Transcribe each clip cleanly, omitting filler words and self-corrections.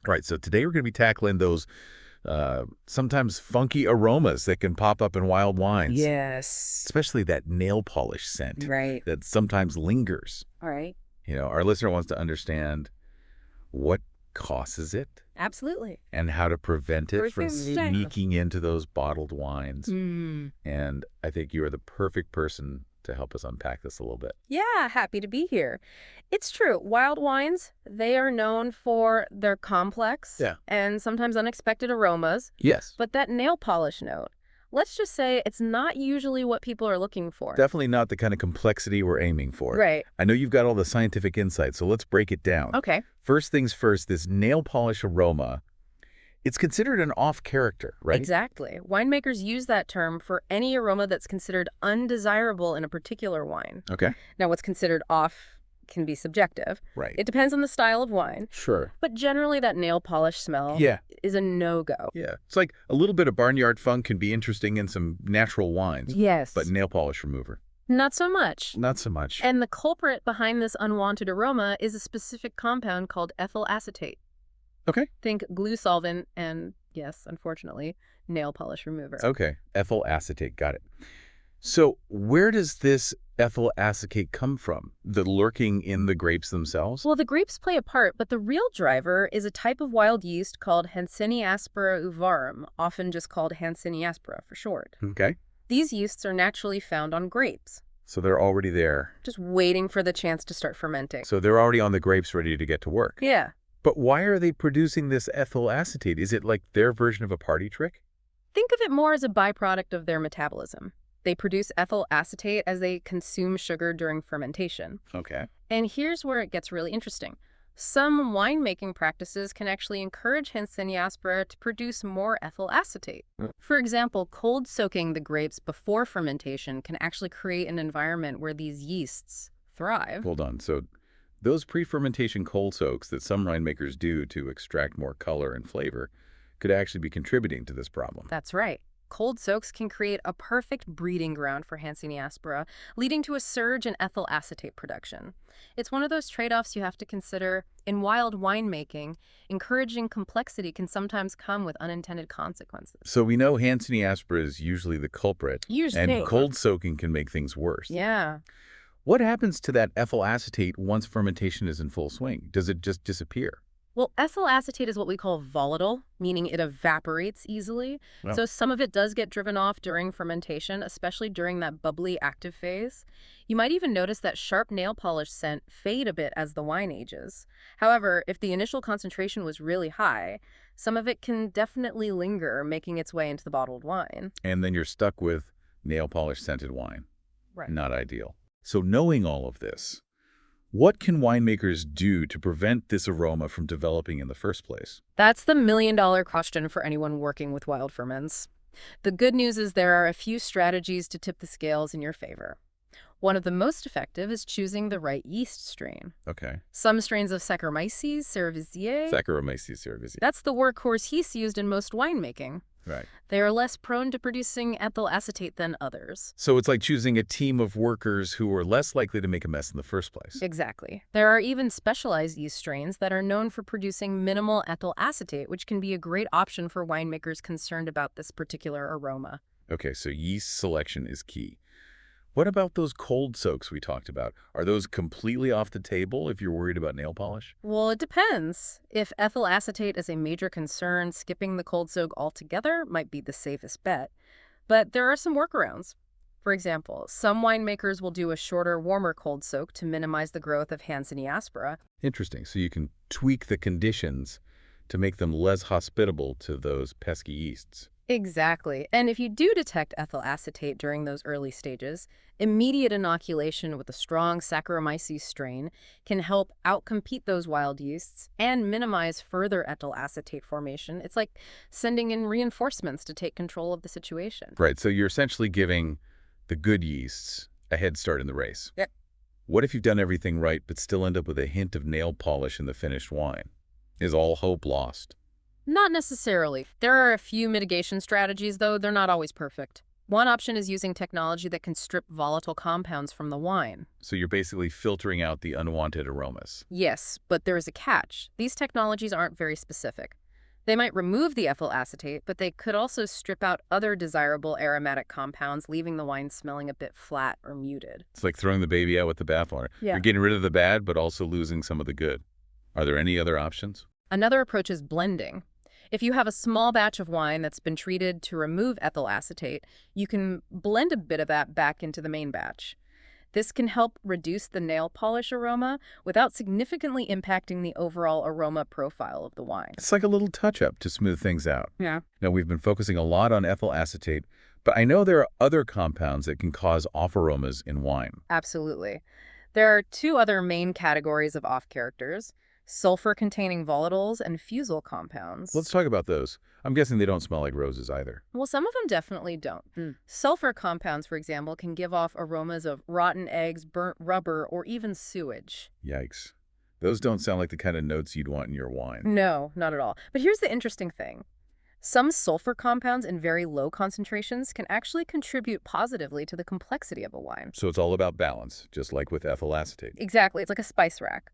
All right, so today we're going to be tackling those sometimes funky aromas that can pop up in wild wines, Yes. especially that nail polish scent Right. that sometimes lingers. All right. Our listener wants to understand what causes it Absolutely. and how to prevent it from Prevent. sneaking into those bottled wines. Mm. And I think you are the perfect person to help us unpack this a little bit. Yeah, happy to be here. It's true. Wild wines, they are known for their complex and sometimes unexpected aromas, Yes. but that nail polish note, let's just say it's not usually what people are looking for. Definitely not the kind of complexity we're aiming for. Right. I know you've got all the scientific insight, so let's break it down. Okay. First things first, this nail polish aroma, it's considered an off-character, right? Exactly. Winemakers use that term for any aroma that's considered undesirable in a particular wine. Okay. Now, what's considered off can be subjective. Right. It depends on the style of wine. Sure. But generally, that nail polish smell is a no-go. Yeah. It's like a little bit of barnyard funk can be interesting in some natural wines. Yes. But nail polish remover. Not so much. Not so much. And the culprit behind this unwanted aroma is a specific compound called ethyl acetate. Okay. Think glue solvent and, yes, unfortunately, nail polish remover. Okay. Ethyl acetate. Got it. So where does this ethyl acetate come from? The lurking in the grapes themselves? Well, the grapes play a part, but the real driver is a type of wild yeast called Hanseníaspera uvarum, often just called Hanseníaspera for short. Okay. These yeasts are naturally found on grapes. So they're already there. Just waiting for the chance to start fermenting. So they're already on the grapes ready to get to work. Yeah. But why are they producing this ethyl acetate? Is it like their version of a party trick? Think of it more as a byproduct of their metabolism. They produce ethyl acetate as they consume sugar during fermentation. Okay. And here's where it gets really interesting. Some winemaking practices can actually encourage Hanseníaspera to produce more ethyl acetate. For example, cold soaking the grapes before fermentation can actually create an environment where these yeasts thrive. Hold on. So those pre-fermentation cold soaks that some winemakers do to extract more color and flavor could actually be contributing to this problem. That's right. Cold soaks can create a perfect breeding ground for Hanseníaspera, leading to a surge in ethyl acetate production. It's one of those trade-offs you have to consider. In wild winemaking, encouraging complexity can sometimes come with unintended consequences. So we know Hanseníaspera is usually the culprit, and cold soaking can make things worse. Yeah. What happens to that ethyl acetate once fermentation is in full swing? Does it just disappear? Well, ethyl acetate is what we call volatile, meaning it evaporates easily. Wow. So some of it does get driven off during fermentation, especially during that bubbly active phase. You might even notice that sharp nail polish scent fade a bit as the wine ages. However, if the initial concentration was really high, some of it can definitely linger, making its way into the bottled wine. And then you're stuck with nail polish scented wine. Right. Not ideal. So knowing all of this, what can winemakers do to prevent this aroma from developing in the first place? That's the million-dollar question for anyone working with wild ferments. The good news is there are a few strategies to tip the scales in your favor. One of the most effective is choosing the right yeast strain. Okay. Some strains of Saccharomyces cerevisiae, Saccharomyces cerevisiae. that's the workhorse yeast used in most winemaking. Right. They are less prone to producing ethyl acetate than others. So it's like choosing a team of workers who are less likely to make a mess in the first place. Exactly. There are even specialized yeast strains that are known for producing minimal ethyl acetate, which can be a great option for winemakers concerned about this particular aroma. Okay, so yeast selection is key. What about those cold soaks we talked about? Are those completely off the table if you're worried about nail polish? Well, it depends. If ethyl acetate is a major concern, skipping the cold soak altogether might be the safest bet. But there are some workarounds. For example, some winemakers will do a shorter, warmer cold soak to minimize the growth of Hanseníaspera. Interesting. So you can tweak the conditions to make them less hospitable to those pesky yeasts. Exactly. And if you do detect ethyl acetate during those early stages, immediate inoculation with a strong Saccharomyces strain can help outcompete those wild yeasts and minimize further ethyl acetate formation. It's like sending in reinforcements to take control of the situation. Right. So you're essentially giving the good yeasts a head start in the race. Yep. What if you've done everything right but still end up with a hint of nail polish in the finished wine? Is all hope lost? Not necessarily. There are a few mitigation strategies, though they're not always perfect. One option is using technology that can strip volatile compounds from the wine. So you're basically filtering out the unwanted aromas. Yes, but there is a catch. These technologies aren't very specific. They might remove the ethyl acetate, but they could also strip out other desirable aromatic compounds, leaving the wine smelling a bit flat or muted. It's like throwing the baby out with the bathwater. Yeah. You're getting rid of the bad, but also losing some of the good. Are there any other options? Another approach is blending. If you have a small batch of wine that's been treated to remove ethyl acetate, you can blend a bit of that back into the main batch. This can help reduce the nail polish aroma without significantly impacting the overall aroma profile of the wine. It's like a little touch-up to smooth things out. Yeah. Now, we've been focusing a lot on ethyl acetate, but I know there are other compounds that can cause off-aromas in wine. Absolutely. There are two other main categories of off-characters: sulfur-containing volatiles and fusel compounds. Let's talk about those. I'm guessing they don't smell like roses either. Well, some of them definitely don't. Sulfur compounds, for example, can give off aromas of rotten eggs, burnt rubber, or even sewage. Yikes. Those don't sound like the kind of notes you'd want in your wine. No, not at all. But here's the interesting thing. Some sulfur compounds in very low concentrations can actually contribute positively to the complexity of a wine. So it's all about balance, just like with ethyl acetate. Exactly. It's like a spice rack.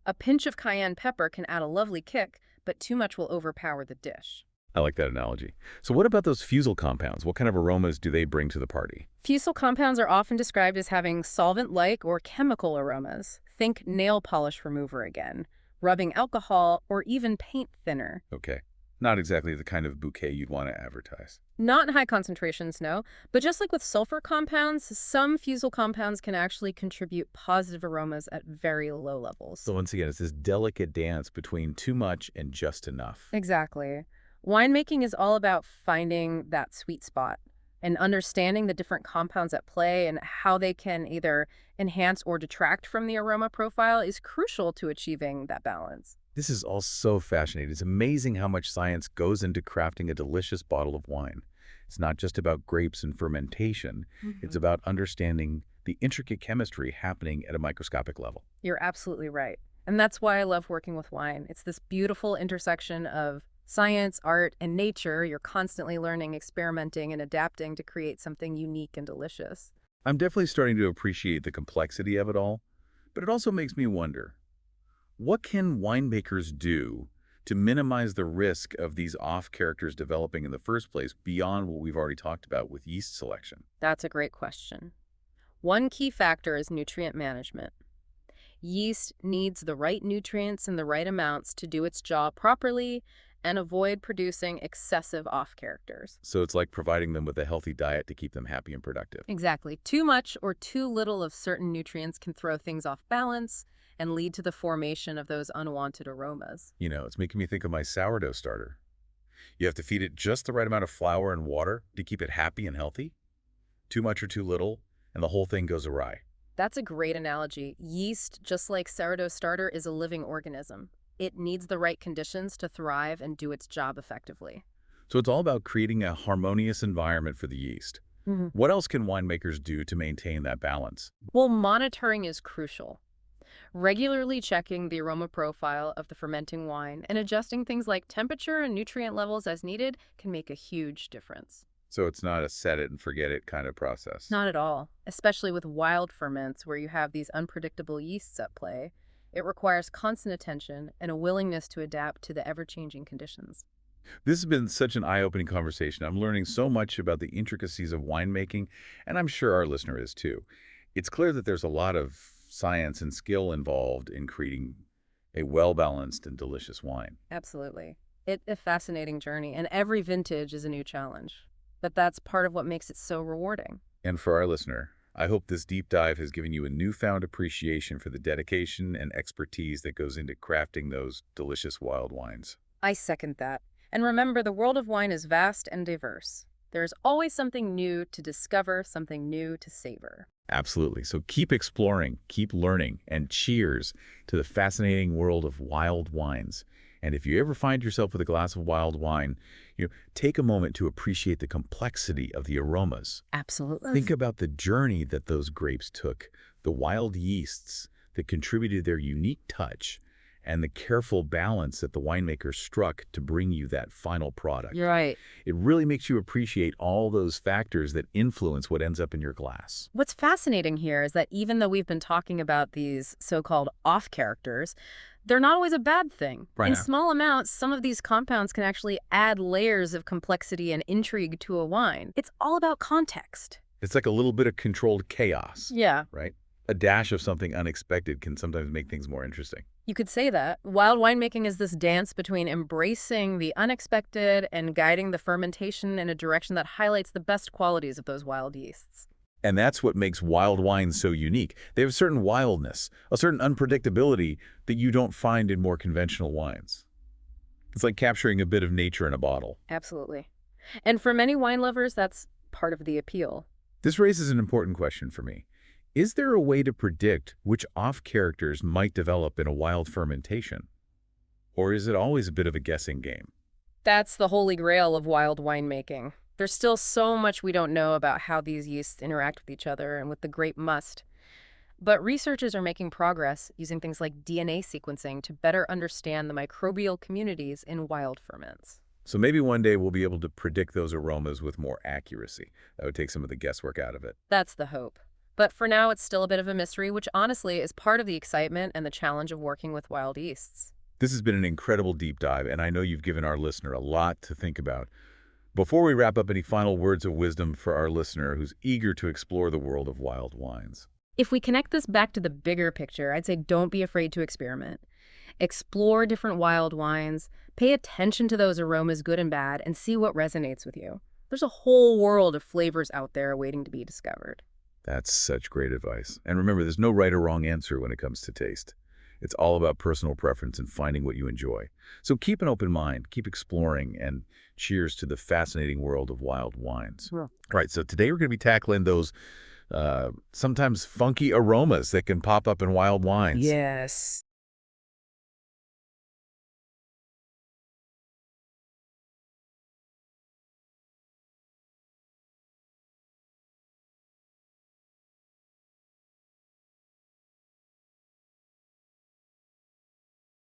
A pinch of cayenne pepper can add a lovely kick, but too much will overpower the dish. I like that analogy. So what about those fusel compounds? What kind of aromas do they bring to the party? Fusel compounds are often described as having solvent-like or chemical aromas. Think nail polish remover again, rubbing alcohol, or even paint thinner. Okay. Not exactly the kind of bouquet you'd want to advertise. Not in high concentrations, no. But just like with sulfur compounds, some fusel compounds can actually contribute positive aromas at very low levels. So once again, it's this delicate dance between too much and just enough. Exactly. Winemaking is all about finding that sweet spot and understanding the different compounds at play and how they can either enhance or detract from the aroma profile is crucial to achieving that balance. This is all so fascinating. It's amazing how much science goes into crafting a delicious bottle of wine. It's not just about grapes and fermentation. It's about understanding the intricate chemistry happening at a microscopic level. You're absolutely right. And that's why I love working with wine. It's this beautiful intersection of science, art, and nature. You're constantly learning, experimenting, and adapting to create something unique and delicious. I'm definitely starting to appreciate the complexity of it all, but it also makes me wonder, what can winemakers do to minimize the risk of these off-characters developing in the first place beyond what we've already talked about with yeast selection? That's a great question. One key factor is nutrient management. Yeast needs the right nutrients in the right amounts to do its job properly and avoid producing excessive off-characters. So it's like providing them with a healthy diet to keep them happy and productive. Exactly. Too much or too little of certain nutrients can throw things off balance and lead to the formation of those unwanted aromas. You know, it's making me think of my sourdough starter. You have to feed it just the right amount of flour and water to keep it happy and healthy. Too much or too little, and the whole thing goes awry. That's a great analogy. Yeast, just like sourdough starter, is a living organism. It needs the right conditions to thrive and do its job effectively. So it's all about creating a harmonious environment for the yeast. What else can winemakers do to maintain that balance? Well, monitoring is crucial. Regularly checking the aroma profile of the fermenting wine and adjusting things like temperature and nutrient levels as needed can make a huge difference. So it's not a set it and forget it kind of process. Not at all, especially with wild ferments where you have these unpredictable yeasts at play. It requires constant attention and a willingness to adapt to the ever-changing conditions. This has been such an eye-opening conversation. I'm learning so much about the intricacies of winemaking, and I'm sure our listener is too. It's clear that there's a lot of science and skill involved in creating a well-balanced and delicious wine. Absolutely. It's a fascinating journey, and every vintage is a new challenge. But that's part of what makes it so rewarding. And for our listener, I hope this deep dive has given you a newfound appreciation for the dedication and expertise that goes into crafting those delicious wild wines. I second that. And remember, the world of wine is vast and diverse. There's always something new to discover, something new to savor. Absolutely. So keep exploring, keep learning, and cheers to the fascinating world of wild wines. And if you ever find yourself with a glass of wild wine, take a moment to appreciate the complexity of the aromas. Absolutely. Think about the journey that those grapes took, the wild yeasts that contributed their unique touch, and the careful balance that the winemaker struck to bring you that final product. You're right. It really makes you appreciate all those factors that influence what ends up in your glass. What's fascinating here is that even though we've been talking about these so-called off-characters, they're not always a bad thing. Right. In small amounts, some of these compounds can actually add layers of complexity and intrigue to a wine. It's all about context. It's like a little bit of controlled chaos, Yeah. right? A dash of something unexpected can sometimes make things more interesting. You could say that. Wild winemaking is this dance between embracing the unexpected and guiding the fermentation in a direction that highlights the best qualities of those wild yeasts. And that's what makes wild wines so unique. They have a certain wildness, a certain unpredictability that you don't find in more conventional wines. It's like capturing a bit of nature in a bottle. Absolutely. And for many wine lovers, that's part of the appeal. This raises an important question for me. Is there a way to predict which off-characters might develop in a wild fermentation? Or is it always a bit of a guessing game? That's the holy grail of wild winemaking. There's still so much we don't know about how these yeasts interact with each other and with the grape must. But researchers are making progress using things like DNA sequencing to better understand the microbial communities in wild ferments. So maybe one day we'll be able to predict those aromas with more accuracy. That would take some of the guesswork out of it. That's the hope. But for now, it's still a bit of a mystery, which honestly is part of the excitement and the challenge of working with wild yeasts. This has been an incredible deep dive, and I know you've given our listener a lot to think about. Before we wrap up, any final words of wisdom for our listener who's eager to explore the world of wild wines? If we connect this back to the bigger picture, I'd say don't be afraid to experiment. Explore different wild wines, pay attention to those aromas, good and bad, and see what resonates with you. There's a whole world of flavors out there waiting to be discovered. That's such great advice. And remember, there's no right or wrong answer when it comes to taste. It's all about personal preference and finding what you enjoy. So keep an open mind, keep exploring, and cheers to the fascinating world of wild wines. Yeah. All right, so today we're going to be tackling those sometimes funky aromas that can pop up in wild wines. Yes.